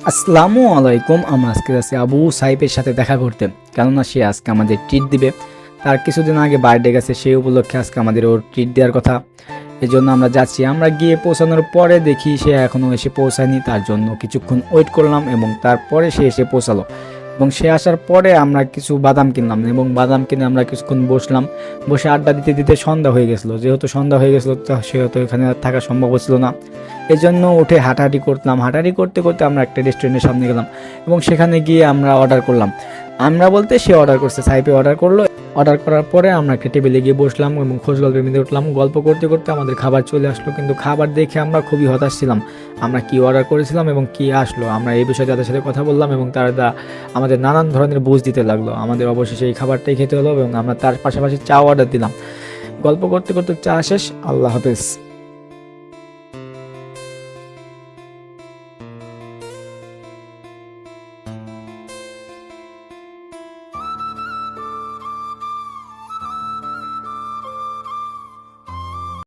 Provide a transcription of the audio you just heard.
আসসালামু আলাইকুম। আমরা আজকে যাচ্ছি আবু সাইফের সাথে দেখা করতে, কেননা সে আজকে আমাদের ট্রিট দিবে। তার কিছুদিন আগে বার্থডে গেছে, সেই উপলক্ষে আজকে আমাদের ওর ট্রিট দেওয়ার কথা। এই জন্য আমরা যাচ্ছি। আমরা গিয়ে পৌঁছানোর পরে দেখি সে এখনও এসে পৌঁছায়নি। তার জন্য কিছুক্ষণ ওয়েট করলাম এবং তারপরে সে এসে পৌঁছালো। এবং সে আসার পরে আমরা কিছু বাদাম কিনলাম এবং বাদাম কিনে আমরা কিছুক্ষণ বসলাম। বসে আড্ডা দিতে দিতে সন্ধ্যা হয়ে গেছিলো। যেহেতু সন্ধ্যা হয়ে গেছিলো সেহেতু এখানে আর থাকা সম্ভব হচ্ছিল না। এই জন্য উঠে হাঁটাহাঁটি করলাম। হাঁটাহাঁটি করতে করতে আমরা একটা রেস্টুরেন্টের সামনে গেলাম এবং সেখানে গিয়ে আমরা অর্ডার করলাম। আমরা বলতে সে অর্ডার করছে, সাইপে অর্ডার করলো। অর্ডার করার পরে আমরা একটা টেবিলে গিয়ে বসলাম এবং খোঁজ গল্পের মধ্যে উঠলাম। গল্প করতে করতে আমাদের খাবার চলে আসলো, কিন্তু খাবার দেখে আমরা খুবই হতাশ ছিলাম। আমরা কি অর্ডার করেছিলাম এবং কি আসলো, আমরা এই বিষয়ে তাদের সাথে কথা বললাম এবং তারা আমাদের নানান ধরনের বুঝ দিতে লাগলো। আমাদের অবশেষে এই খাবারটাই খেতে হলো এবং আমরা তার পাশাপাশি চা অর্ডার দিলাম। গল্প করতে করতে চা শেষ। আল্লাহ হাফেজ।